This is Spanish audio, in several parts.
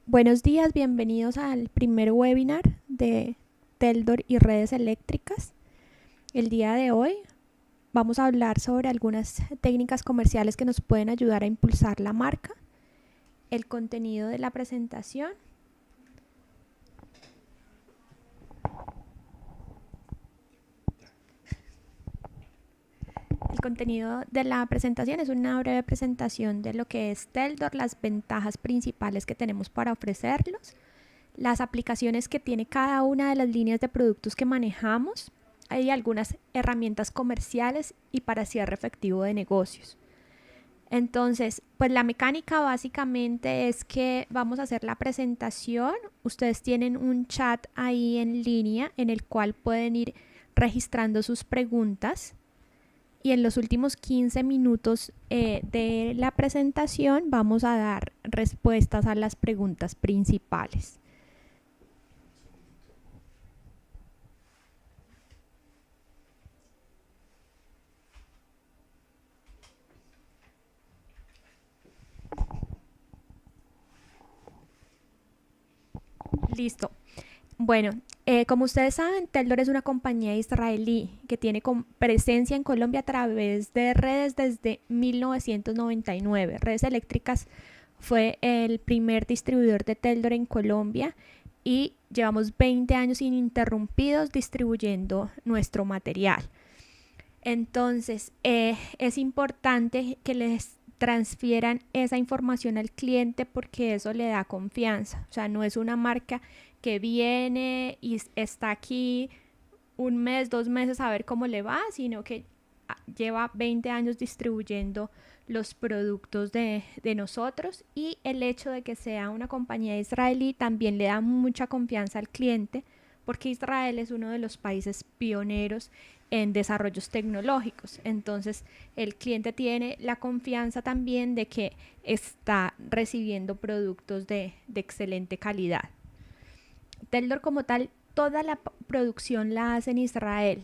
Buenos días, bienvenidos al primer webinar de Teldor y redes eléctricas. El día de hoy vamos a hablar sobre algunas técnicas comerciales que nos pueden ayudar a impulsar la marca, el contenido de la presentación. El contenido de la presentación es una breve presentación de lo que es Teldor, las ventajas principales que tenemos para ofrecerlos, las aplicaciones que tiene cada una de las líneas de productos que manejamos. Hay algunas herramientas comerciales y para cierre efectivo de negocios. Entonces, pues la mecánica básicamente es que vamos a hacer la presentación. Ustedes tienen un chat ahí en línea en el cual pueden ir registrando sus preguntas. Y en los últimos 15 minutos de la presentación vamos a dar respuestas a las preguntas principales. Listo. Bueno, como ustedes saben, Teldor es una compañía israelí que tiene presencia en Colombia a través de redes desde 1999. Redes Eléctricas fue el primer distribuidor de Teldor en Colombia y llevamos 20 años ininterrumpidos distribuyendo nuestro material. Entonces, es importante que les transfieran esa información al cliente porque eso le da confianza. O sea, no es una marca que viene y está aquí un mes, 2 meses a ver cómo le va, sino que lleva 20 años distribuyendo los productos de nosotros, y el hecho de que sea una compañía israelí también le da mucha confianza al cliente porque Israel es uno de los países pioneros en desarrollos tecnológicos. Entonces el cliente tiene la confianza también de que está recibiendo productos de excelente calidad. Teldor como tal, toda la producción la hace en Israel.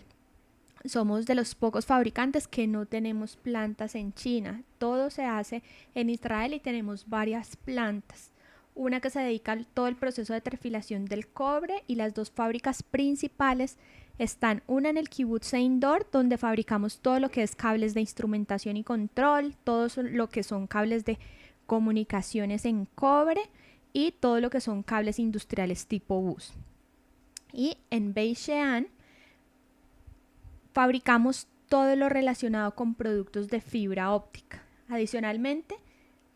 Somos de los pocos fabricantes que no tenemos plantas en China. Todo se hace en Israel y tenemos varias plantas. Una que se dedica a todo el proceso de terfilación del cobre, y las dos fábricas principales están una en el Kibbutz Eindor, donde fabricamos todo lo que es cables de instrumentación y control, todo lo que son cables de comunicaciones en cobre y todo lo que son cables industriales tipo bus. Y en Beishean fabricamos todo lo relacionado con productos de fibra óptica. Adicionalmente,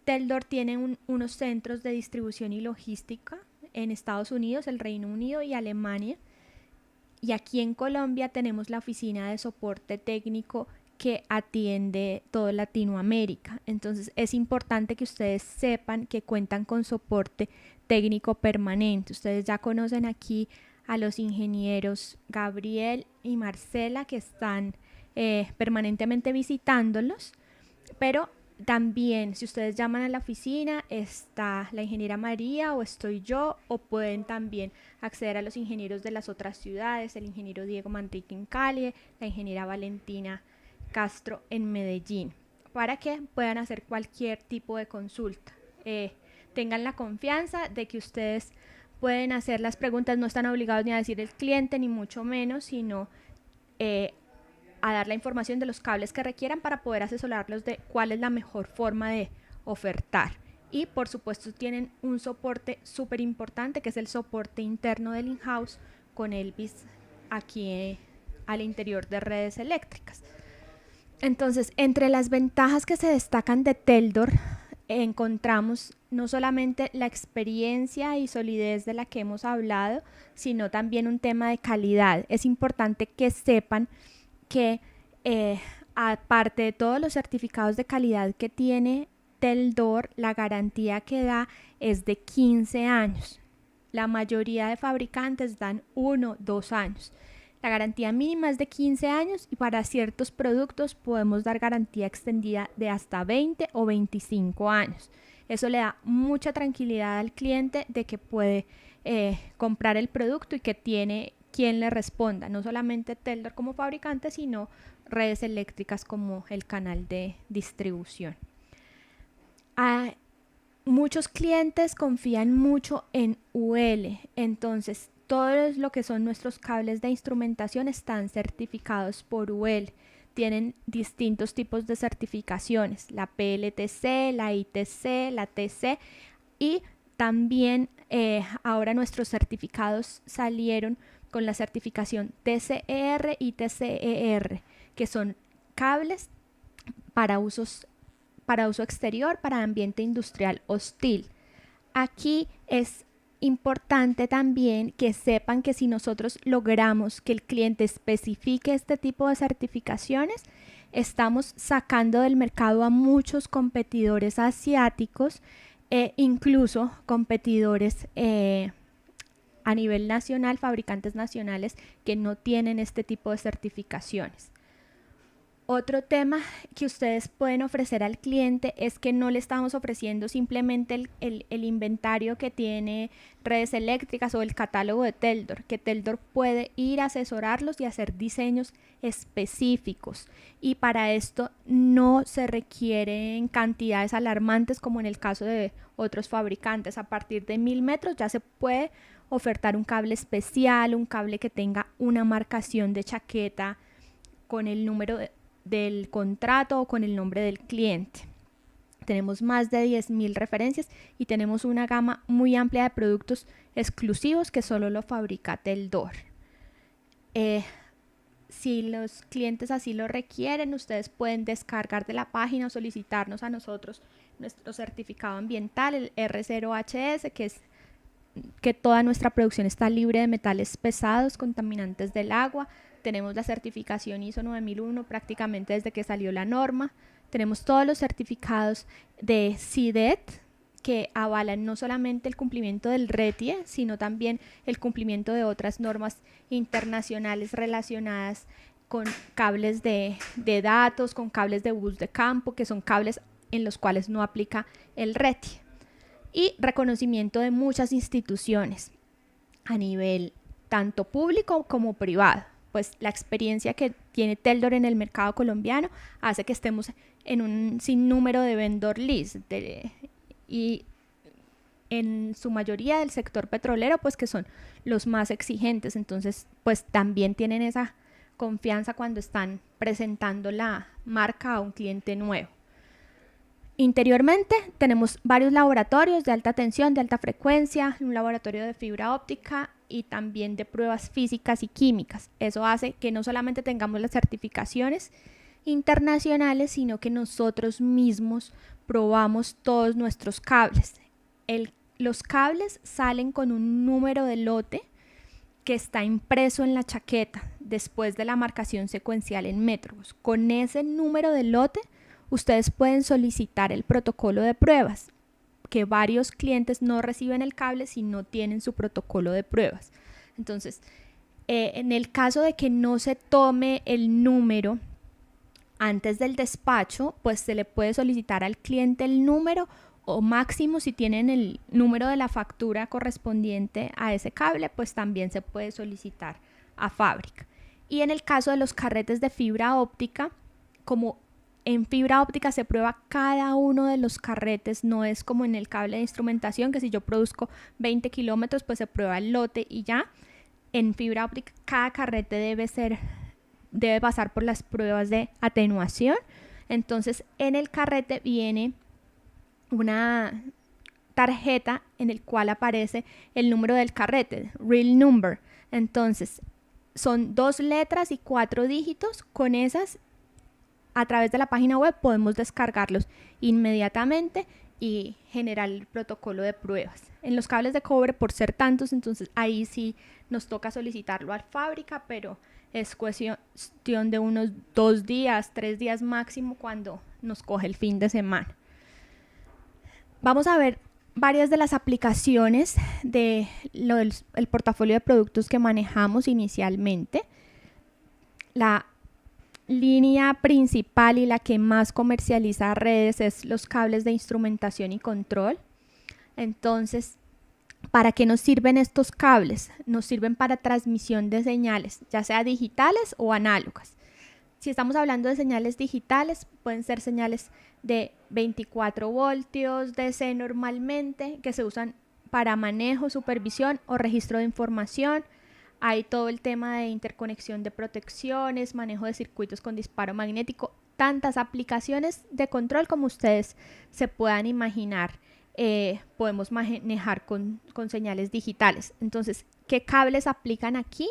Teldor tiene unos centros de distribución y logística en Estados Unidos, el Reino Unido y Alemania. Y aquí en Colombia tenemos la oficina de soporte técnico que atiende toda Latinoamérica. Entonces es importante que ustedes sepan que cuentan con soporte técnico permanente. Ustedes ya conocen aquí a los ingenieros Gabriel y Marcela, que están permanentemente visitándolos, pero también, si ustedes llaman a la oficina, está la ingeniera María o estoy yo, o pueden también acceder a los ingenieros de las otras ciudades, el ingeniero Diego Manrique en Cali, la ingeniera Valentina Castro en Medellín, para que puedan hacer cualquier tipo de consulta. Tengan la confianza de que ustedes pueden hacer las preguntas, no están obligados ni a decir el cliente, ni mucho menos, sino a dar la información de los cables que requieran para poder asesorarlos de cuál es la mejor forma de ofertar. Y por supuesto tienen un soporte súper importante, que es el soporte interno del in-house con Elvis aquí al interior de redes eléctricas. Entonces, entre las ventajas que se destacan de Teldor, encontramos no solamente la experiencia y solidez de la que hemos hablado, sino también un tema de calidad. Es importante que sepan que aparte de todos los certificados de calidad que tiene Teldor, la garantía que da es de 15 años. La mayoría de fabricantes dan 1, 2 años. La garantía mínima es de 15 años y para ciertos productos podemos dar garantía extendida de hasta 20 o 25 años. Eso le da mucha tranquilidad al cliente de que puede comprar el producto y que tiene quien le responda, no solamente Teldor como fabricante, sino redes eléctricas como el canal de distribución. muchos clientes confían mucho en UL, entonces todo lo que son nuestros cables de instrumentación están certificados por UL. Tienen distintos tipos de certificaciones, la PLTC, la ITC, la TC, y también ahora nuestros certificados salieron con la certificación TCER y TCER, que son cables para uso exterior, para ambiente industrial hostil. Aquí es importante también que sepan que si nosotros logramos que el cliente especifique este tipo de certificaciones, estamos sacando del mercado a muchos competidores asiáticos e incluso competidores a nivel nacional, fabricantes nacionales que no tienen este tipo de certificaciones. Otro tema que ustedes pueden ofrecer al cliente es que no le estamos ofreciendo simplemente el inventario que tiene Redes Eléctricas o el catálogo de Teldor, que Teldor puede ir a asesorarlos y hacer diseños específicos, y para esto no se requieren cantidades alarmantes como en el caso de otros fabricantes. A partir de 1000 metros ya se puede ofertar un cable especial, un cable que tenga una marcación de chaqueta con el número del contrato o con el nombre del cliente. Tenemos más de 10.000 referencias y tenemos una gama muy amplia de productos exclusivos que solo lo fabrica Teldor. Si los clientes así lo requieren, ustedes pueden descargar de la página o solicitarnos a nosotros nuestro certificado ambiental, el R0HS, que es que toda nuestra producción está libre de metales pesados, contaminantes del agua. Tenemos la certificación ISO 9001 prácticamente desde que salió la norma. Tenemos todos los certificados de CIDET que avalan no solamente el cumplimiento del RETIE, sino también el cumplimiento de otras normas internacionales relacionadas con cables de datos, con cables de bus de campo, que son cables en los cuales no aplica el RETIE. Y reconocimiento de muchas instituciones a nivel tanto público como privado. Pues la experiencia que tiene Teldor en el mercado colombiano hace que estemos en un sinnúmero de vendor list y en su mayoría del sector petrolero, pues que son los más exigentes. Entonces pues también tienen esa confianza cuando están presentando la marca a un cliente nuevo. Interiormente tenemos varios laboratorios de alta tensión, de alta frecuencia, un laboratorio de fibra óptica y también de pruebas físicas y químicas. Eso hace que no solamente tengamos las certificaciones internacionales, sino que nosotros mismos probamos todos nuestros cables. Los cables salen con un número de lote que está impreso en la chaqueta después de la marcación secuencial en metros. Con ese número de lote ustedes pueden solicitar el protocolo de pruebas, que varios clientes no reciben el cable si no tienen su protocolo de pruebas. Entonces, en el caso de que no se tome el número antes del despacho, pues se le puede solicitar al cliente el número, o máximo si tienen el número de la factura correspondiente a ese cable, pues también se puede solicitar a fábrica. Y en el caso de los carretes de fibra óptica, como en fibra óptica se prueba cada uno de los carretes, no es como en el cable de instrumentación, que si yo produzco 20 kilómetros, pues se prueba el lote y ya. En fibra óptica cada carrete debe pasar por las pruebas de atenuación. Entonces en el carrete viene una tarjeta en el cual aparece el número del carrete, real number. Entonces son 2 letras y 4 dígitos. Con esas, a través de la página web podemos descargarlos inmediatamente y generar el protocolo de pruebas. En los cables de cobre, por ser tantos, entonces ahí sí nos toca solicitarlo a fábrica, pero es cuestión de unos 2 días, 3 días máximo cuando nos coge el fin de semana. Vamos a ver varias de las aplicaciones del portafolio de productos que manejamos inicialmente. La línea principal y la que más comercializa Redes es los cables de instrumentación y control. Entonces, ¿para qué nos sirven estos cables? Nos sirven para transmisión de señales, ya sea digitales o análogas. Si estamos hablando de señales digitales, pueden ser señales de 24 voltios DC normalmente, que se usan para manejo, supervisión o registro de información. Hay todo el tema de interconexión de protecciones, manejo de circuitos con disparo magnético, tantas aplicaciones de control como ustedes se puedan imaginar. Podemos manejar con señales digitales. Entonces, ¿qué cables aplican aquí?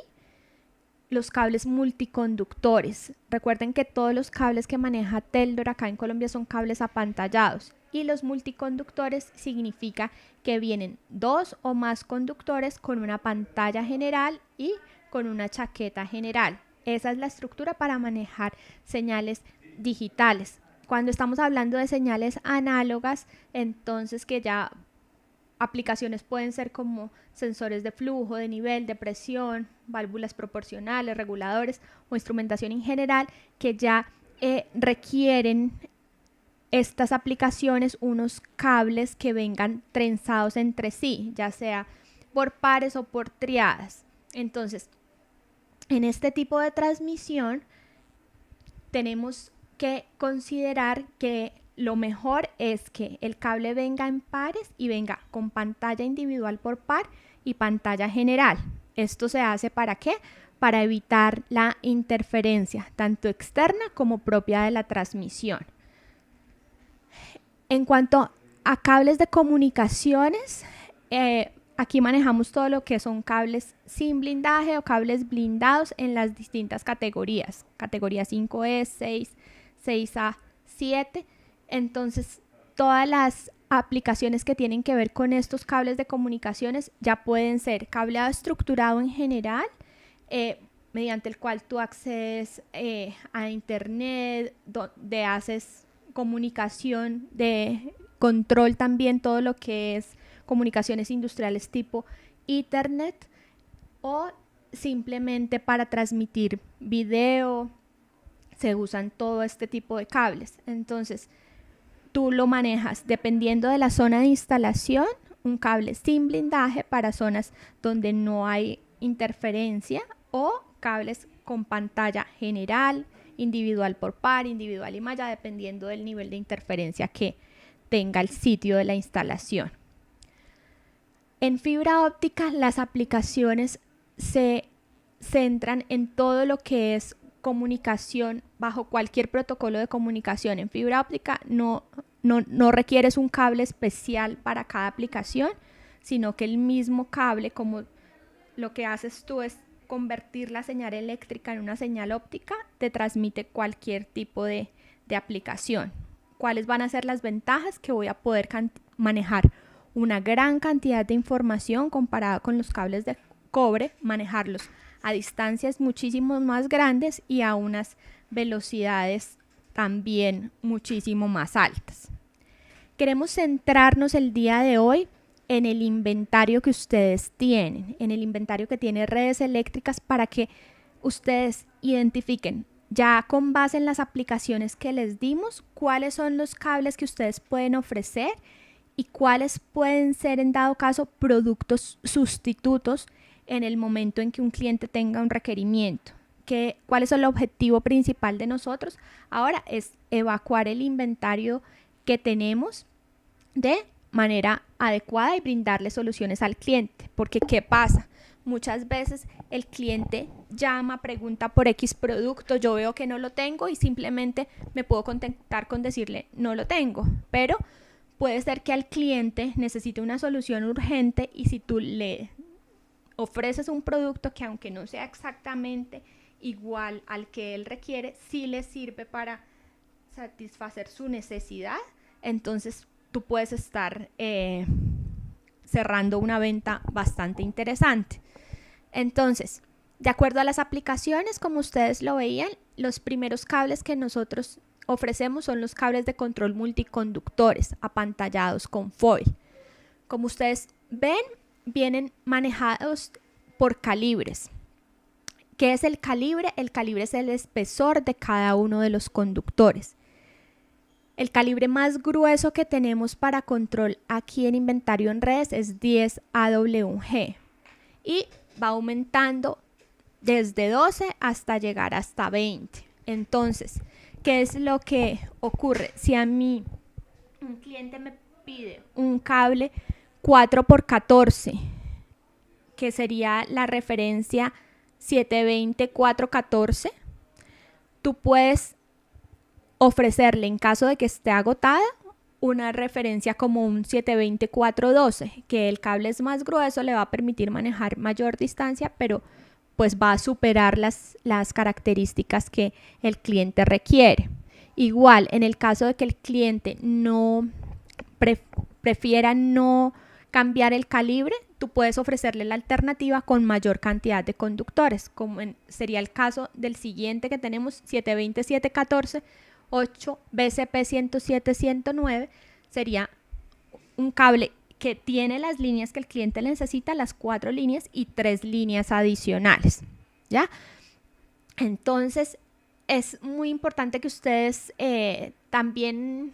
Los cables multiconductores. Recuerden que todos los cables que maneja Teldor acá en Colombia son cables apantallados, y los multiconductores significa que vienen 2 o más conductores con una pantalla general y con una chaqueta general. Esa es la estructura para manejar señales digitales. Cuando estamos hablando de señales análogas, entonces que ya aplicaciones pueden ser como sensores de flujo, de nivel, de presión, válvulas proporcionales, reguladores o instrumentación en general, que ya requieren estas aplicaciones unos cables que vengan trenzados entre sí, ya sea por pares o por triadas. Entonces, en este tipo de transmisión tenemos que considerar que lo mejor es que el cable venga en pares y venga con pantalla individual por par y pantalla general. ¿Esto se hace para qué? Para evitar la interferencia, tanto externa como propia de la transmisión. En cuanto a cables de comunicaciones, aquí manejamos todo lo que son cables sin blindaje o cables blindados en las distintas categorías. Categoría 5E, 6, 6A, 7. Entonces, todas las aplicaciones que tienen que ver con estos cables de comunicaciones ya pueden ser cableado estructurado en general, mediante el cual tú accedes a internet, donde haces comunicación de control también, todo lo que es comunicaciones industriales tipo Ethernet, o simplemente para transmitir video. Se usan todo este tipo de cables. Entonces, tú lo manejas dependiendo de la zona de instalación, un cable sin blindaje para zonas donde no hay interferencia, o cables con pantalla general, individual por par, individual y malla, dependiendo del nivel de interferencia que tenga el sitio de la instalación. En fibra óptica, las aplicaciones se centran en todo lo que es comunicación bajo cualquier protocolo de comunicación. En fibra óptica no requieres un cable especial para cada aplicación, sino que el mismo cable, como lo que haces tú es convertir la señal eléctrica en una señal óptica, te transmite cualquier tipo de aplicación. ¿Cuáles van a ser las ventajas? Que voy a poder manejar una gran cantidad de información comparada con los cables de cobre, manejarlos a distancias muchísimo más grandes y a unas velocidades también muchísimo más altas. Queremos centrarnos el día de hoy en el inventario que ustedes tienen, en el inventario que tiene Redes Eléctricas, para que ustedes identifiquen ya con base en las aplicaciones que les dimos cuáles son los cables que ustedes pueden ofrecer y cuáles pueden ser, en dado caso, productos sustitutos en el momento en que un cliente tenga un requerimiento. ¿Cuál es el objetivo principal de nosotros? Ahora es evacuar el inventario que tenemos de manera adecuada y brindarle soluciones al cliente. Porque ¿qué pasa? Muchas veces el cliente llama, pregunta por X producto, yo veo que no lo tengo y simplemente me puedo contentar con decirle no lo tengo, pero puede ser que al cliente necesite una solución urgente, y si tú le ofreces un producto que, aunque no sea exactamente igual al que él requiere, sí le sirve para satisfacer su necesidad, entonces tú puedes estar cerrando una venta bastante interesante. Entonces, de acuerdo a las aplicaciones, como ustedes lo veían, los primeros cables que nosotros ofrecemos son los cables de control multiconductores apantallados con foil. Como ustedes ven, vienen manejados por calibres. ¿Qué es el calibre? El calibre es el espesor de cada uno de los conductores. El calibre más grueso que tenemos para control aquí en inventario en redes es 10 AW1G y va aumentando desde 12 hasta llegar hasta 20. Entonces, ¿qué es lo que ocurre? Si a mí un cliente me pide un cable 4x14, que sería la referencia 720-414, tú puedes ofrecerle, en caso de que esté agotada, una referencia como un 720-412, que el cable es más grueso, le va a permitir manejar mayor distancia, pero pues va a superar las características que el cliente requiere. Igual, en el caso de que el cliente no prefiera no cambiar el calibre, tú puedes ofrecerle la alternativa con mayor cantidad de conductores, como sería el caso del siguiente que tenemos, 720-714, 8 BCP 107-109, sería un cable que tiene las líneas que el cliente necesita, las 4 líneas y 3 líneas adicionales, ¿ya? Entonces, es muy importante que ustedes también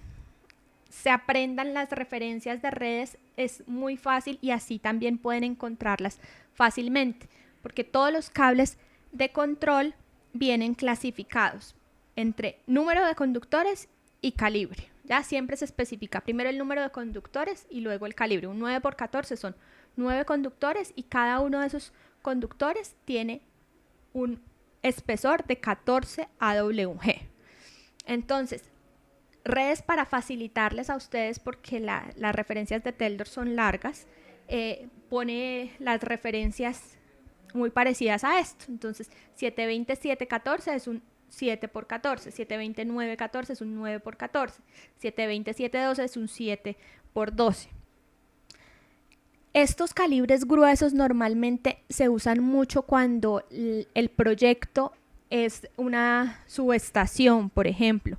se aprendan las referencias de redes, es muy fácil y así también pueden encontrarlas fácilmente, porque todos los cables de control vienen clasificados entre número de conductores y calibre. Ya siempre se especifica primero el número de conductores y luego el calibre. Un 9x14 son 9 conductores y cada uno de esos conductores tiene un espesor de 14 AWG. Entonces, redes para facilitarles a ustedes, porque las referencias de Teldor son largas, pone las referencias muy parecidas a esto. Entonces, 720-714 es un 7x14, 720-914 es un 9x14, 720-712 es un 7x12. Estos calibres gruesos normalmente se usan mucho cuando el proyecto es una subestación, por ejemplo.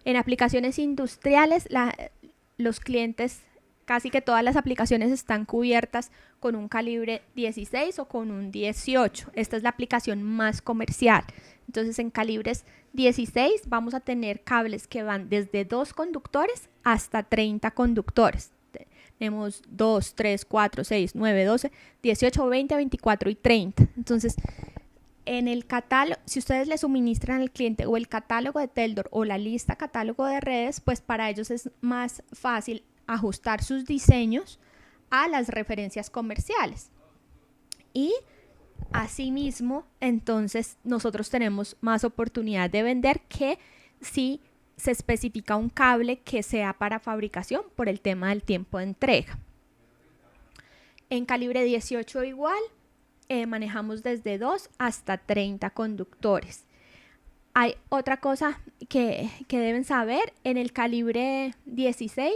En aplicaciones industriales, los clientes, casi que todas las aplicaciones están cubiertas con un calibre 16 o con un 18. Esta es la aplicación más comercial. Entonces, en calibres 16 vamos a tener cables que van desde 2 conductores hasta 30 conductores. Tenemos 2, 3, 4, 6, 9, 12, 18, 20, 24 y 30. Entonces, en el catálogo, si ustedes le suministran al cliente o el catálogo de Teldor o la lista catálogo de redes, pues para ellos es más fácil ajustar sus diseños a las referencias comerciales. Y asimismo, entonces nosotros tenemos más oportunidad de vender que si se especifica un cable que sea para fabricación por el tema del tiempo de entrega. En calibre 18 igual, manejamos desde 2 hasta 30 conductores. Hay otra cosa que deben saber, en el calibre 16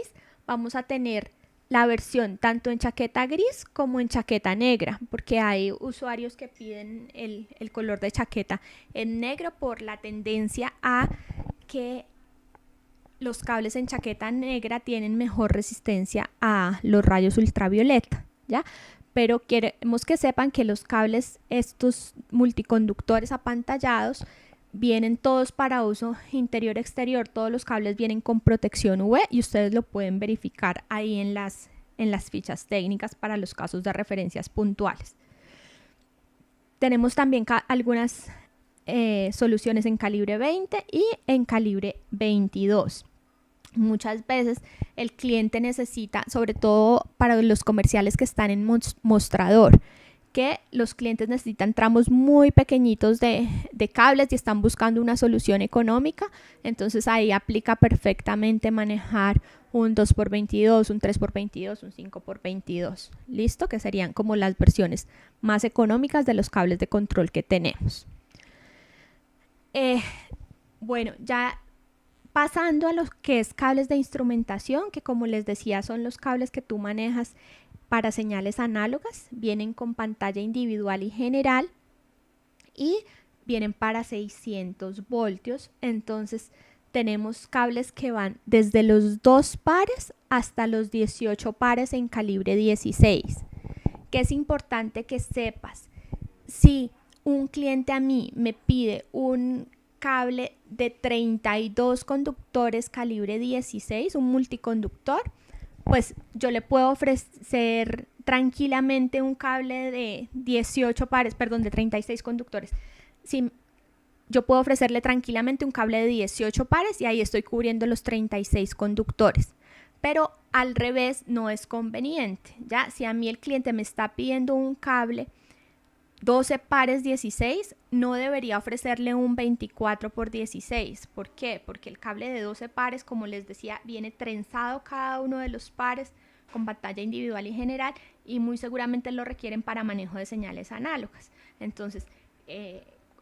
vamos a tener la versión tanto en chaqueta gris como en chaqueta negra, porque hay usuarios que piden el color de chaqueta en negro por la tendencia a que los cables en chaqueta negra tienen mejor resistencia a los rayos ultravioleta, ¿ya? Pero queremos que sepan que los cables, estos multiconductores apantallados, vienen todos para uso interior-exterior. Todos los cables vienen con protección UV y ustedes lo pueden verificar ahí en las fichas técnicas para los casos de referencias puntuales. Tenemos también algunas soluciones en calibre 20 y en calibre 22. Muchas veces el cliente necesita, sobre todo para los comerciales que están en mostrador, que los clientes necesitan tramos muy pequeñitos de cables y están buscando una solución económica. Entonces ahí aplica perfectamente manejar un 2x22, un 3x22, un 5x22. ¿Listo? Que serían como las versiones más económicas de los cables de control que tenemos. Bueno, ya pasando a los que es cables de instrumentación, que como les decía son los cables que tú manejas para señales análogas, vienen con pantalla individual y general y vienen para 600 voltios. Entonces tenemos cables que van desde los 2 pares hasta los 18 pares en calibre 16. Que es importante que sepas, si un cliente a mí me pide un cable de 32 conductores calibre 16, un multiconductor, pues yo le puedo ofrecer tranquilamente un cable de 18 pares, perdón, de 36 conductores. Si yo puedo ofrecerle tranquilamente un cable de 18 pares y ahí estoy cubriendo los 36 conductores. Pero al revés no es conveniente, ¿ya? Si a mí el cliente me está pidiendo un cable 12 pares 16, no debería ofrecerle un 24 por 16. ¿Por qué? Porque el cable de 12 pares, como les decía, viene trenzado cada uno de los pares con pantalla individual y general, y muy seguramente lo requieren para manejo de señales análogas. Entonces,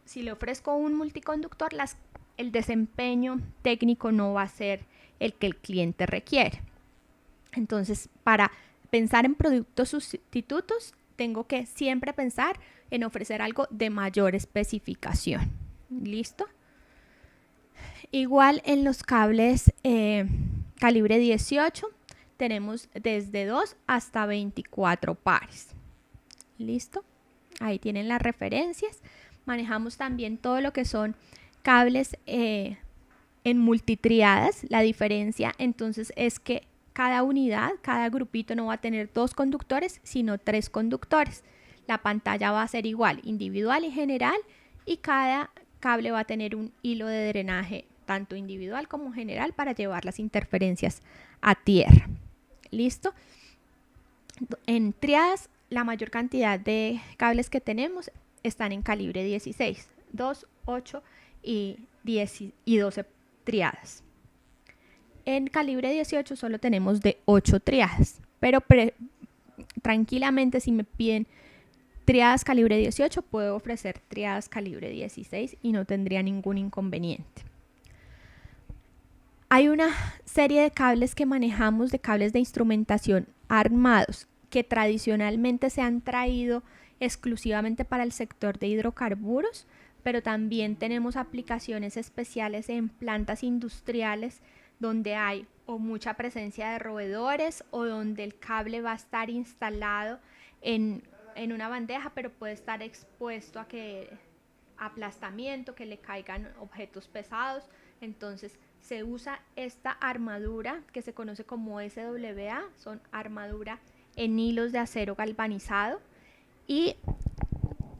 si le ofrezco un multiconductor, el desempeño técnico no va a ser el que el cliente requiere. Entonces, para pensar en productos sustitutos, tengo que siempre pensar en ofrecer algo de mayor especificación. ¿Listo? Igual en los cables calibre 18 tenemos desde 2 hasta 24 pares. ¿Listo? Ahí tienen las referencias. Manejamos también todo lo que son cables en multitriadas. La diferencia entonces es que cada unidad, cada grupito no va a tener 2 conductores, sino 3 conductores. La pantalla va a ser igual, individual y general, y cada cable va a tener un hilo de drenaje, tanto individual como general, para llevar las interferencias a tierra. ¿Listo? En triadas, la mayor cantidad de cables que tenemos están en calibre 16, 2, 8 y 12 triadas. En calibre 18 solo tenemos de 8 triadas, pero tranquilamente si me piden triadas calibre 18, puedo ofrecer triadas calibre 16 y no tendría ningún inconveniente. Hay una serie de cables que manejamos, de cables de instrumentación armados, que tradicionalmente se han traído exclusivamente para el sector de hidrocarburos, pero también tenemos aplicaciones especiales en plantas industriales donde hay o mucha presencia de roedores, o donde el cable va a estar instalado en una bandeja, pero puede estar expuesto a aplastamiento, que le caigan objetos pesados. Entonces se usa esta armadura que se conoce como SWA, son armadura en hilos de acero galvanizado. Y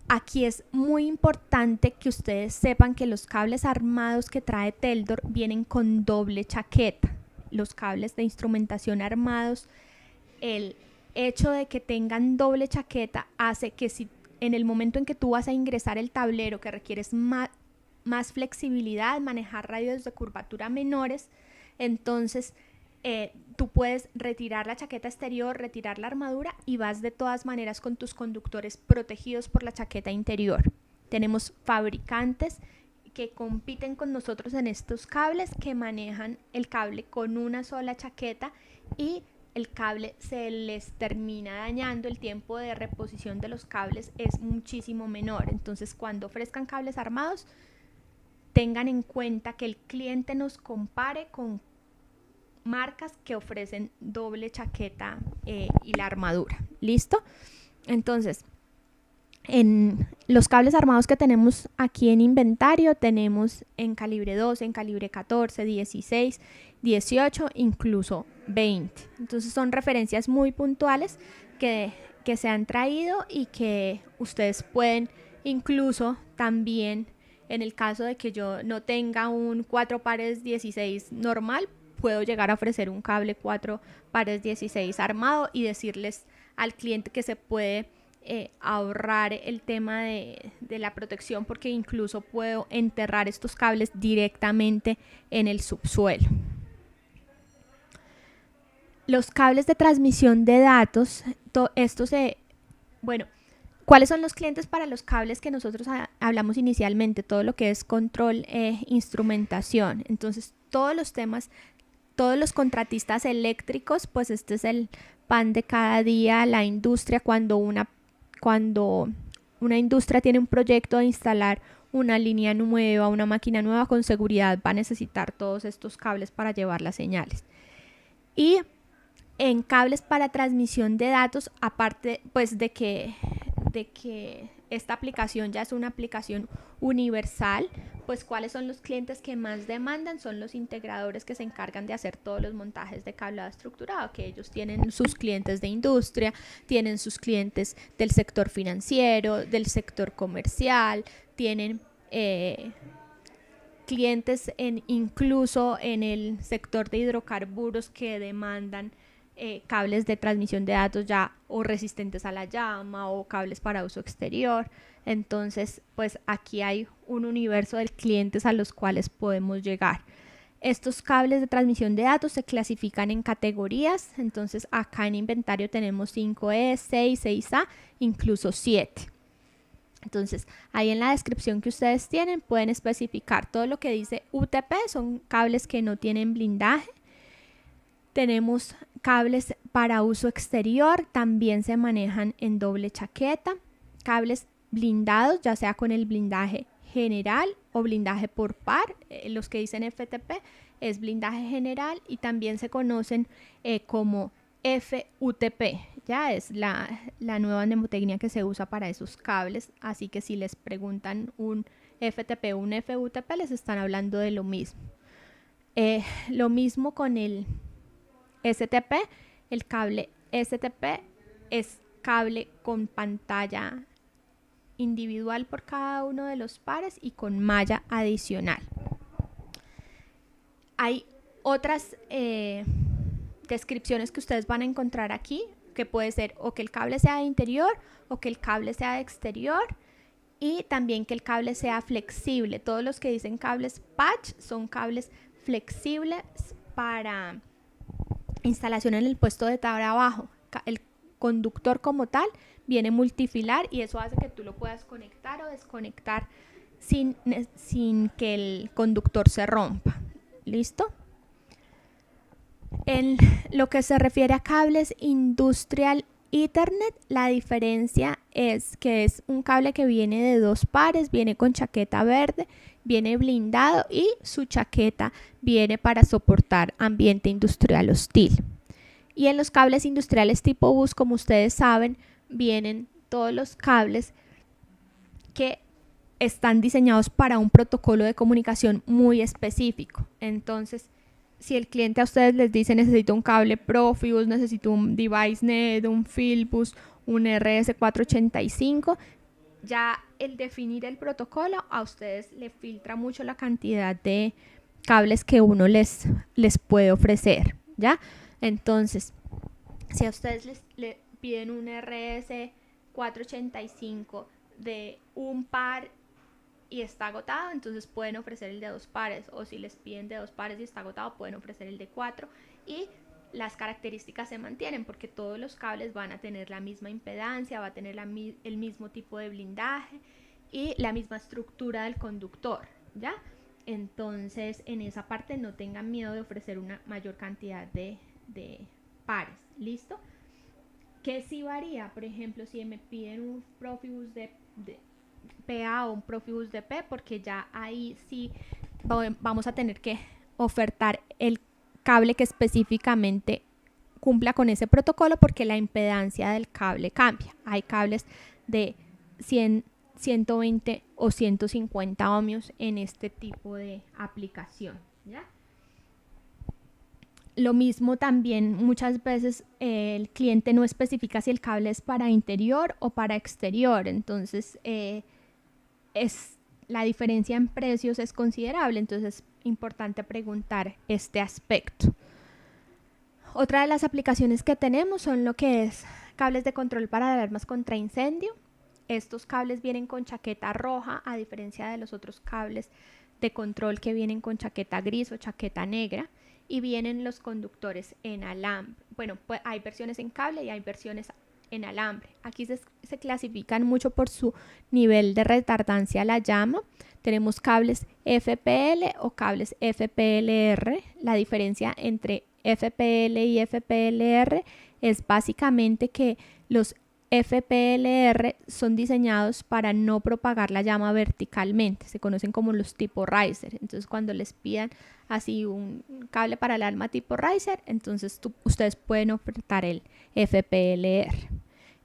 aquí es muy importante que ustedes sepan que los cables armados que trae Teldor vienen con doble chaqueta. Los cables de instrumentación armados, el hecho de que tengan doble chaqueta hace que si en el momento en que tú vas a ingresar el tablero, que requieres más flexibilidad, manejar radios de curvatura menores, entonces tú puedes retirar la chaqueta exterior, retirar la armadura, y vas de todas maneras con tus conductores protegidos por la chaqueta interior. Tenemos fabricantes que compiten con nosotros en estos cables, que manejan el cable con una sola chaqueta y el cable se les termina dañando, el tiempo de reposición de los cables es muchísimo menor. Entonces, cuando ofrezcan cables armados, tengan en cuenta que el cliente nos compare con marcas que ofrecen doble chaqueta y la armadura. ¿Listo? Entonces, en los cables armados que tenemos aquí en inventario, tenemos en calibre 12, en calibre 14, 16, 18, incluso 20. Entonces son referencias muy puntuales que se han traído y que ustedes pueden incluso también, en el caso de que yo no tenga un 4 pares 16 normal, puedo llegar a ofrecer un cable 4 pares 16 armado y decirles al cliente que se puede ahorrar el tema de la protección, porque incluso puedo enterrar estos cables directamente en el subsuelo. Los cables de transmisión de datos, ¿cuáles son los clientes para los cables que nosotros hablamos inicialmente? Todo lo que es control, instrumentación. Entonces, todos los temas, todos los contratistas eléctricos, pues este es el pan de cada día. La industria, cuando una industria tiene un proyecto de instalar una línea nueva, una máquina nueva, con seguridad va a necesitar todos estos cables para llevar las señales. Y en cables para transmisión de datos, aparte pues de que esta aplicación ya es una aplicación universal, pues cuáles son los clientes que más demandan, son los integradores que se encargan de hacer todos los montajes de cableado estructurado, que ellos tienen sus clientes de industria, tienen sus clientes del sector financiero, del sector comercial, tienen clientes incluso en el sector de hidrocarburos que demandan cables de transmisión de datos ya o resistentes a la llama o cables para uso exterior. Entonces, pues aquí hay un universo de clientes a los cuales podemos llegar. Estos cables de transmisión de datos se clasifican en categorías. Entonces, acá en inventario tenemos 5E, 6, 6A, incluso 7. Entonces, ahí en la descripción que ustedes tienen pueden especificar todo lo que dice UTP, son cables que no tienen blindaje. Tenemos cables para uso exterior, también se manejan en doble chaqueta. Cables blindados, ya sea con el blindaje general o blindaje por par. Los que dicen FTP es blindaje general y también se conocen como FUTP. Ya es la nueva mnemotecnia que se usa para esos cables. Así que si les preguntan un FTP o un FUTP, les están hablando de lo mismo. Lo mismo con el STP. El cable STP es cable con pantalla individual por cada uno de los pares y con malla adicional. Hay otras descripciones que ustedes van a encontrar aquí, que puede ser o que el cable sea de interior o que el cable sea de exterior, y también que el cable sea flexible. Todos los que dicen cables patch son cables flexibles para instalación en el puesto de trabajo. El conductor como tal viene multifilar y eso hace que tú lo puedas conectar o desconectar sin que el conductor se rompa. ¿Listo? En lo que se refiere a cables Industrial Ethernet, la diferencia es que es un cable que viene de 2 pares, viene con chaqueta verde, viene blindado y su chaqueta viene para soportar ambiente industrial hostil. Y en los cables industriales tipo bus, como ustedes saben, vienen todos los cables que están diseñados para un protocolo de comunicación muy específico. Entonces, si el cliente a ustedes les dice necesito un cable Profibus, necesito un DeviceNet, un Filbus, un RS485, ya el definir el protocolo a ustedes le filtra mucho la cantidad de cables que uno les puede ofrecer, ¿ya? Entonces, si a ustedes le piden un RS485 de un par y está agotado, entonces pueden ofrecer el de 2 pares, o si les piden de 2 pares y está agotado, pueden ofrecer el de 4, y las características se mantienen porque todos los cables van a tener la misma impedancia, va a tener el mismo tipo de blindaje y la misma estructura del conductor, ¿ya? Entonces, en esa parte no tengan miedo de ofrecer una mayor cantidad de pares, ¿listo? Que sí varía, por ejemplo, si me piden un Profibus de PA o un Profibus de P, porque ya ahí sí vamos a tener que ofertar el cable que específicamente cumpla con ese protocolo, porque la impedancia del cable cambia. Hay cables de 100, 120 o 150 ohmios en este tipo de aplicación, ¿ya? Lo mismo también muchas veces el cliente no especifica si el cable es para interior o para exterior, entonces la diferencia en precios es considerable, entonces es importante preguntar este aspecto. Otra de las aplicaciones que tenemos son lo que es cables de control para alarmas contra incendio. Estos cables vienen con chaqueta roja, a diferencia de los otros cables de control que vienen con chaqueta gris o chaqueta negra, y vienen los conductores en alambre. Bueno, pues hay versiones en cable y hay versiones en alambre. Aquí se clasifican mucho por su nivel de retardancia a la llama. Tenemos cables FPL o cables FPLR. La diferencia entre FPL y FPLR es básicamente que los FPLR son diseñados para no propagar la llama verticalmente, se conocen como los tipo riser. Entonces, cuando les pidan así un cable para alarma tipo riser, entonces ustedes pueden ofertar el FPLR.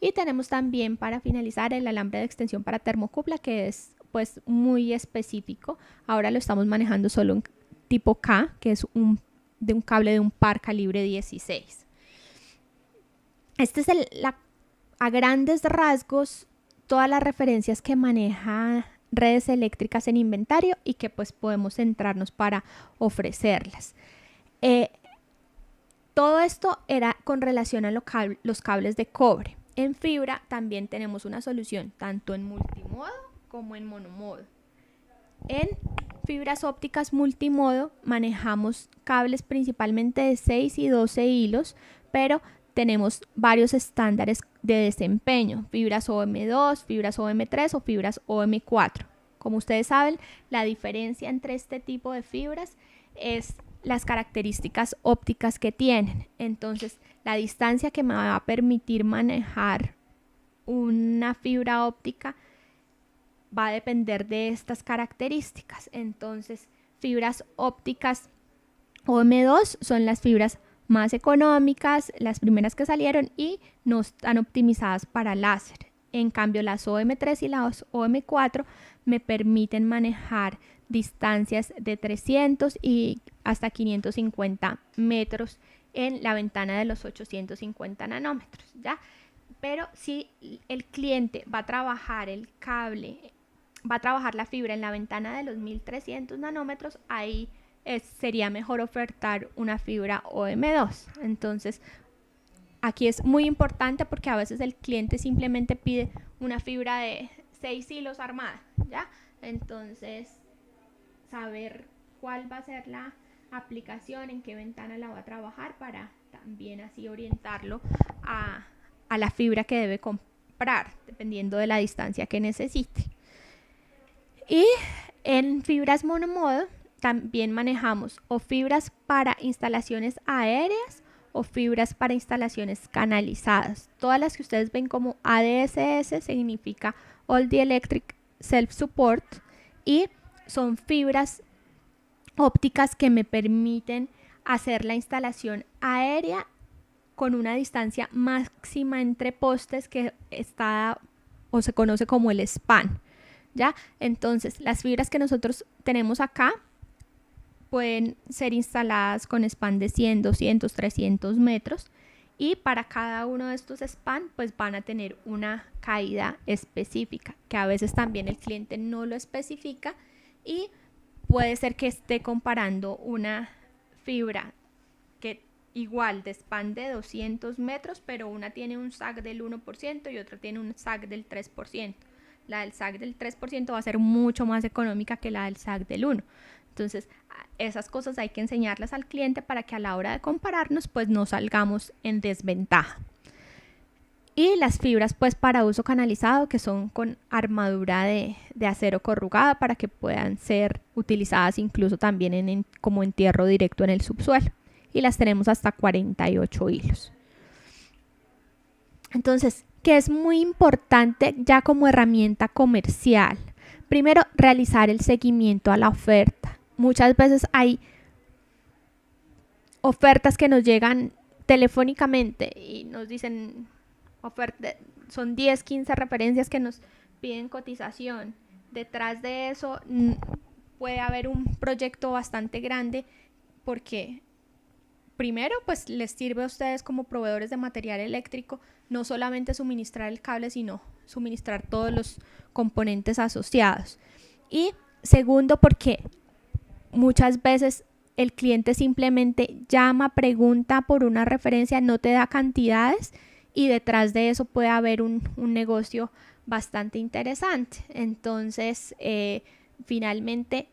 Y tenemos también, para finalizar, el alambre de extensión para termocupla, que es pues muy específico. Ahora lo estamos manejando solo en tipo K, que es un cable de un par calibre 16. Este es a grandes rasgos todas las referencias que maneja redes eléctricas en inventario y que pues podemos centrarnos para ofrecerlas. Todo esto era con relación a los cables de cobre. En fibra también tenemos una solución tanto en multimodo como en monomodo. En fibras ópticas multimodo manejamos cables principalmente de 6 y 12 hilos, pero tenemos varios estándares de desempeño, fibras OM2, fibras OM3 o fibras OM4. Como ustedes saben, la diferencia entre este tipo de fibras es las características ópticas que tienen. Entonces, la distancia que me va a permitir manejar una fibra óptica va a depender de estas características. Entonces, fibras ópticas OM2 son las fibras más económicas, las primeras que salieron y no están optimizadas para láser. En cambio, las OM3 y las OM4 me permiten manejar distancias de 300 y hasta 550 metros en la ventana de los 850 nanómetros, ¿ya? Pero si el cliente va a trabajar el cable, va a trabajar la fibra en la ventana de los 1300 nanómetros, ahí sería mejor ofertar una fibra OM2. Entonces, aquí es muy importante porque a veces el cliente simplemente pide una fibra de 6 hilos armada, ¿ya? Entonces, saber cuál va a ser la aplicación, en qué ventana la va a trabajar para también así orientarlo a la fibra que debe comprar, dependiendo de la distancia que necesite. Y en fibras monomodo también manejamos o fibras para instalaciones aéreas o fibras para instalaciones canalizadas. Todas las que ustedes ven como ADSS significa All Dielectric Self Support y son fibras ópticas que me permiten hacer la instalación aérea con una distancia máxima entre postes que está o se conoce como el span, ¿ya? Entonces, las fibras que nosotros tenemos acá pueden ser instaladas con span de 100, 200, 300 metros y para cada uno de estos span pues van a tener una caída específica que a veces también el cliente no lo especifica y puede ser que esté comparando una fibra que igual de span de 200 metros, pero una tiene un sag del 1% y otra tiene un sag del 3%. La del sag del 3% va a ser mucho más económica que la del sag del 1%. Entonces, esas cosas hay que enseñarlas al cliente para que a la hora de compararnos, pues no salgamos en desventaja. Y las fibras pues para uso canalizado, que son con armadura de acero corrugada para que puedan ser utilizadas incluso también como entierro directo en el subsuelo. Y las tenemos hasta 48 hilos. Entonces, ¿qué es muy importante ya como herramienta comercial? Primero, realizar el seguimiento a la oferta. Muchas veces hay ofertas que nos llegan telefónicamente y nos dicen son 10, 15 referencias que nos piden cotización. Detrás de eso puede haber un proyecto bastante grande porque primero pues les sirve a ustedes como proveedores de material eléctrico no solamente suministrar el cable, sino suministrar todos los componentes asociados. Y segundo, porque muchas veces el cliente simplemente llama, pregunta por una referencia, no te da cantidades y detrás de eso puede haber un negocio bastante interesante. Entonces, finalmente,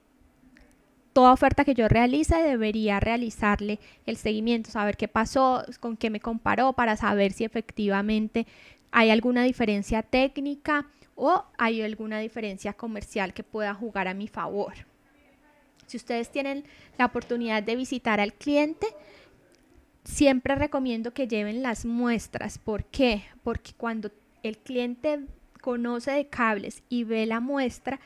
toda oferta que yo realice debería realizarle el seguimiento, saber qué pasó, con qué me comparó, para saber si efectivamente hay alguna diferencia técnica o hay alguna diferencia comercial que pueda jugar a mi favor. Si ustedes tienen la oportunidad de visitar al cliente, siempre recomiendo que lleven las muestras. ¿Por qué? Porque cuando el cliente conoce de cables y ve la muestra,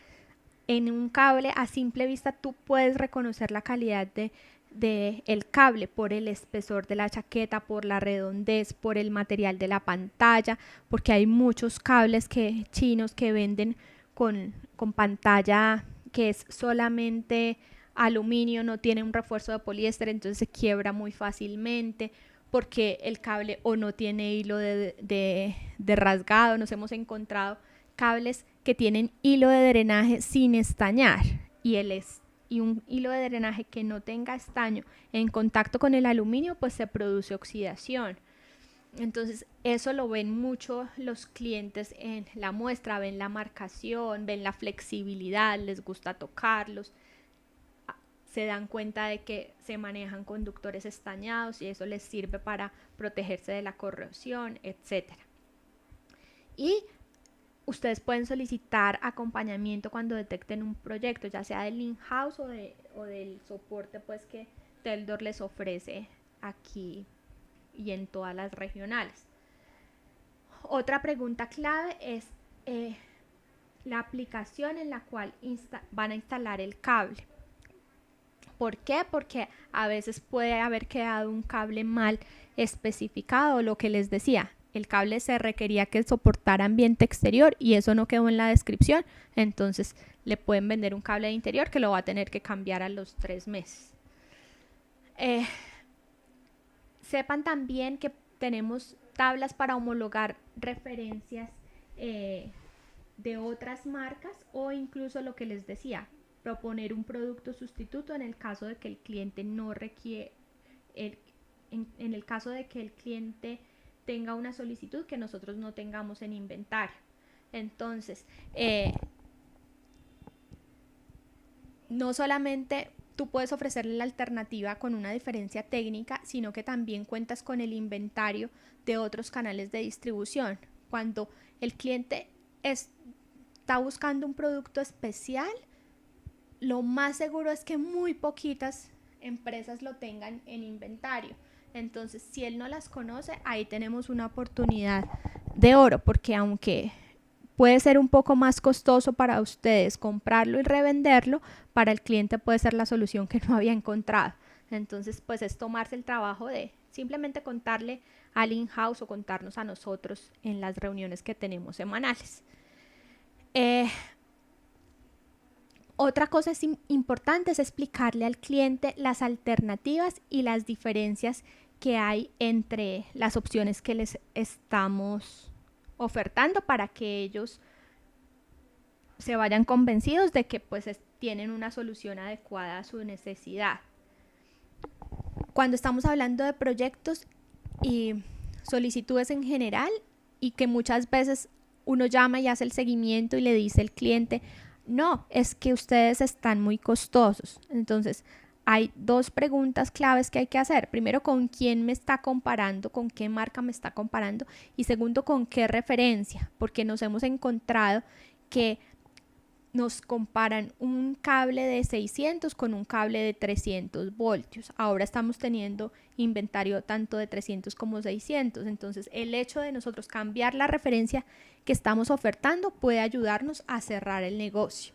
en un cable a simple vista tú puedes reconocer la calidad el cable por el espesor de la chaqueta, por la redondez, por el material de la pantalla, porque hay muchos cables chinos que venden con pantalla que es solamente aluminio, no tiene un refuerzo de poliéster, entonces se quiebra muy fácilmente porque el cable o no tiene hilo de rasgado. Nos hemos encontrado cables que tienen hilo de drenaje sin estañar y un hilo de drenaje que no tenga estaño en contacto con el aluminio, pues se produce oxidación. Entonces eso lo ven mucho los clientes en la muestra, ven la marcación, ven la flexibilidad, les gusta tocarlos, se dan cuenta de que se manejan conductores estañados y eso les sirve para protegerse de la corrosión, etc. Y ustedes pueden solicitar acompañamiento cuando detecten un proyecto, ya sea del in-house o del soporte pues que Teldor les ofrece aquí y en todas las regionales. Otra pregunta clave es la aplicación en la cual van a instalar el cable. ¿Por qué? Porque a veces puede haber quedado un cable mal especificado, lo que les decía. El cable se requería que soportara ambiente exterior y eso no quedó en la descripción, entonces le pueden vender un cable de interior que lo va a tener que cambiar a los 3 meses. Sepan también que tenemos tablas para homologar referencias de otras marcas o incluso lo que les decía, proponer un producto sustituto en el caso de que el cliente no requiere, en el caso de que el cliente tenga una solicitud que nosotros no tengamos en inventario. Entonces, no solamente tú puedes ofrecerle la alternativa con una diferencia técnica, sino que también cuentas con el inventario de otros canales de distribución. Cuando el cliente está buscando un producto especial, lo más seguro es que muy poquitas empresas lo tengan en inventario. Entonces, si él no las conoce, ahí tenemos una oportunidad de oro, porque aunque puede ser un poco más costoso para ustedes comprarlo y revenderlo, para el cliente puede ser la solución que no había encontrado. Entonces, pues es tomarse el trabajo de simplemente contarle al in-house o contarnos a nosotros en las reuniones que tenemos semanales. Otra cosa importante es explicarle al cliente las alternativas y las diferencias que hay entre las opciones que les estamos ofertando para que ellos se vayan convencidos de que pues tienen una solución adecuada a su necesidad. Cuando estamos hablando de proyectos y solicitudes en general y que muchas veces uno llama y hace el seguimiento y le dice al cliente, no, es que ustedes están muy costosos. Entonces, hay 2 preguntas claves que hay que hacer. Primero, ¿con quién me está comparando? ¿Con qué marca me está comparando? Y segundo, ¿con qué referencia? Porque nos hemos encontrado que nos comparan un cable de 600 con un cable de 300 voltios. Ahora estamos teniendo inventario tanto de 300 como 600. Entonces, el hecho de nosotros cambiar la referencia que estamos ofertando puede ayudarnos a cerrar el negocio.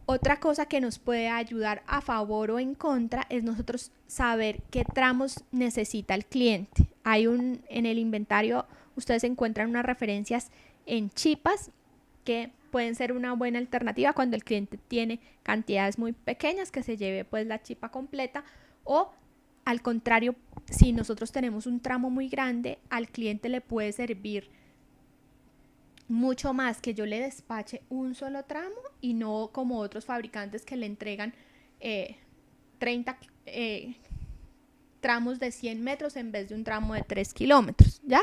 Otra cosa que nos puede ayudar a favor o en contra es nosotros saber qué tramos necesita el cliente. En el inventario ustedes encuentran unas referencias en chipas que pueden ser una buena alternativa cuando el cliente tiene cantidades muy pequeñas, que se lleve pues la chipa completa, o al contrario, si nosotros tenemos un tramo muy grande, al cliente le puede servir mucho más que yo le despache un solo tramo y no como otros fabricantes que le entregan 30 tramos de 100 metros en vez de un tramo de 3 kilómetros, ¿ya?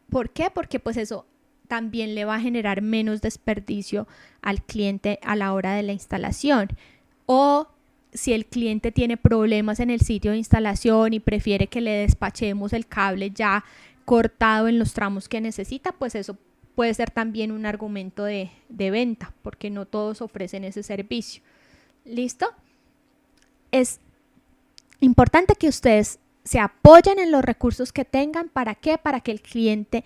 ¿Por qué? Porque pues eso también le va a generar menos desperdicio al cliente a la hora de la instalación. O si el cliente tiene problemas en el sitio de instalación y prefiere que le despachemos el cable ya cortado en los tramos que necesita, pues eso puede ser también un argumento de venta, porque no todos ofrecen ese servicio. ¿Listo? Es importante que ustedes se apoyen en los recursos que tengan. ¿Para qué? Para que el cliente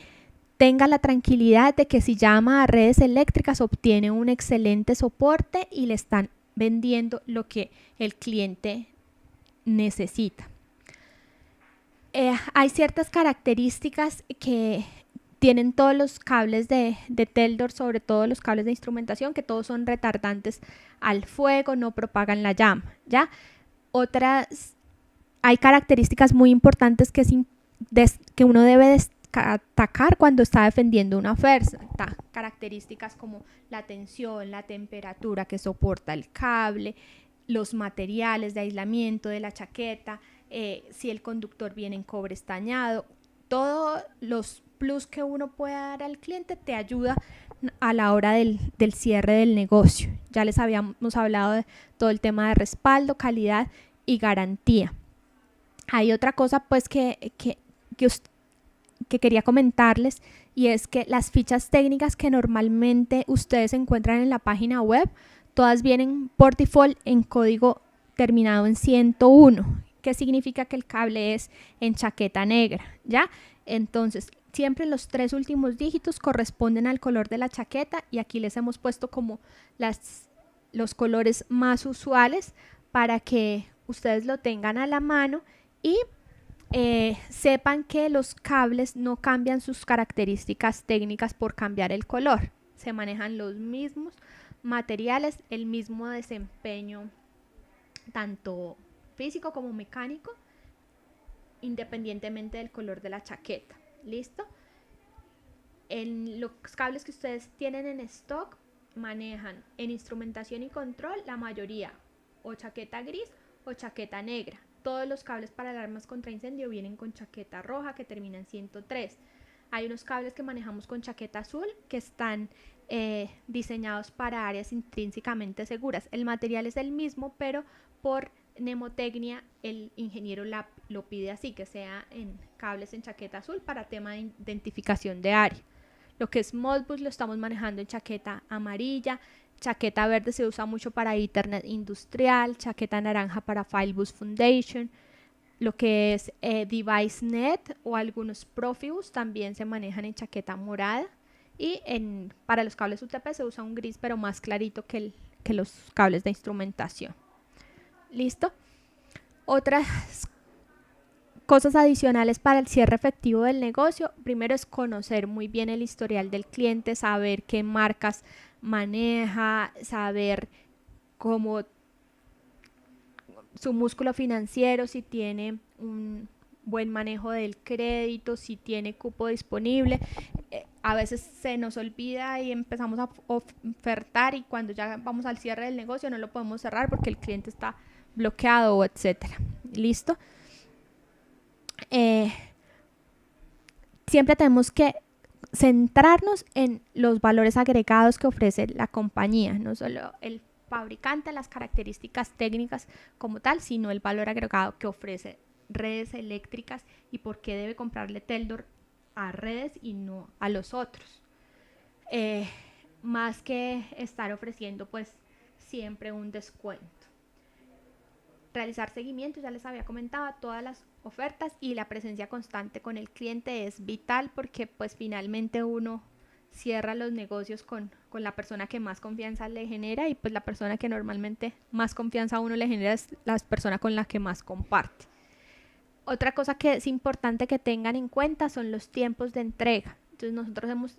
tenga la tranquilidad de que si llama a Redes Eléctricas obtiene un excelente soporte y le están vendiendo lo que el cliente necesita. Hay ciertas características que tienen todos los cables de Teldor, sobre todo los cables de instrumentación, que todos son retardantes al fuego, no propagan la llama, ¿ya? Hay características muy importantes que uno debe atacar cuando está defendiendo una oferta. Características como la tensión, la temperatura que soporta el cable, los materiales de aislamiento de la chaqueta, si el conductor viene en cobre estañado, todos los plus que uno puede dar al cliente te ayuda a la hora del cierre del negocio. Ya les habíamos hablado de todo el tema de respaldo, calidad y garantía. Hay otra cosa pues que quería comentarles, y es que las fichas técnicas que normalmente ustedes encuentran en la página web, todas vienen por default en código terminado en 101, que significa que el cable es en chaqueta negra, ¿ya? Entonces, siempre los 3 últimos dígitos corresponden al color de la chaqueta, y aquí les hemos puesto como los colores más usuales para que ustedes lo tengan a la mano y sepan que los cables no cambian sus características técnicas por cambiar el color. Se manejan los mismos materiales, el mismo desempeño, tanto físico como mecánico, independientemente del color de la chaqueta. ¿Listo? En los cables que ustedes tienen en stock manejan en instrumentación y control la mayoría o chaqueta gris o chaqueta negra. Todos los cables para alarmas contra incendio vienen con chaqueta roja que termina en 103. Hay unos cables que manejamos con chaqueta azul que están diseñados para áreas intrínsecamente seguras. El material es el mismo, pero por mnemotecnia el ingeniero lo pide así, que sea en cables en chaqueta azul para tema de identificación de área. Lo que es Modbus lo estamos manejando en chaqueta amarilla. Chaqueta verde se usa mucho para Ethernet industrial, chaqueta naranja para Filebus Foundation. Lo que es DeviceNet o algunos Profibus también se manejan en chaqueta morada. Y para los cables UTP se usa un gris, pero más clarito que los cables de instrumentación. ¿Listo? Otras cosas adicionales para el cierre efectivo del negocio. Primero es conocer muy bien el historial del cliente, saber qué marcas maneja, saber cómo su músculo financiero, si tiene un buen manejo del crédito, si tiene cupo disponible. A veces se nos olvida y empezamos a ofertar, y cuando ya vamos al cierre del negocio no lo podemos cerrar porque el cliente está bloqueado, etcétera. ¿Listo? Siempre tenemos que centrarnos en los valores agregados que ofrece la compañía, no solo el fabricante, las características técnicas como tal, sino el valor agregado que ofrece redes eléctricas y por qué debe comprarle Teldor a redes y no a los otros. Más que estar ofreciendo pues siempre un descuento. Realizar seguimiento, ya les había comentado, todas las ofertas, y la presencia constante con el cliente es vital, porque pues finalmente uno cierra los negocios con la persona que más confianza le genera, y pues la persona que normalmente más confianza a uno le genera es la persona con la que más comparte. Otra cosa que es importante que tengan en cuenta son los tiempos de entrega. Entonces nosotros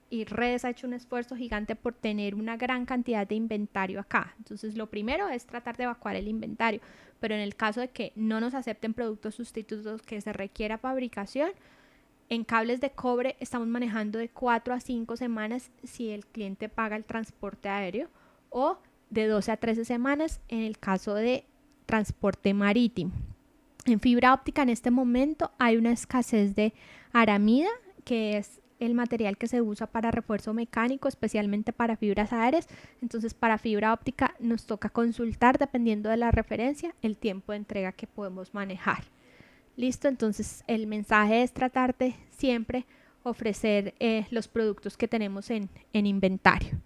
y Redes ha hecho un esfuerzo gigante por tener una gran cantidad de inventario acá. Entonces lo primero es tratar de evacuar el inventario, pero en el caso de que no nos acepten productos sustitutos que se requiera fabricación, en cables de cobre estamos manejando de 4 a 5 semanas si el cliente paga el transporte aéreo, o de 12 a 13 semanas en el caso de transporte marítimo. En fibra óptica en este momento hay una escasez de aramida, que es el material que se usa para refuerzo mecánico, especialmente para fibras aéreas. Entonces para fibra óptica nos toca consultar, dependiendo de la referencia, el tiempo de entrega que podemos manejar. Listo, entonces el mensaje es tratar de siempre ofrecer los productos que tenemos en inventario.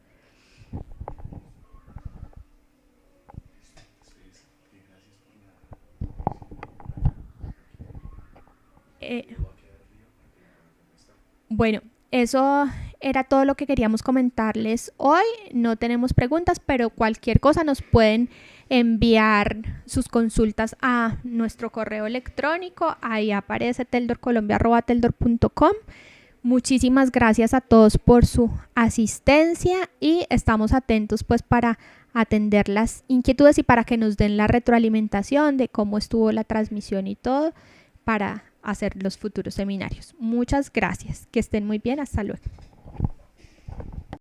Bueno, eso era todo lo que queríamos comentarles hoy. No tenemos preguntas, pero cualquier cosa nos pueden enviar sus consultas a nuestro correo electrónico. Ahí aparece teldorcolombia@teldor.com. Muchísimas gracias a todos por su asistencia, y estamos atentos pues para atender las inquietudes y para que nos den la retroalimentación de cómo estuvo la transmisión y todo, para hacer los futuros seminarios. Muchas gracias. Que estén muy bien. Hasta luego.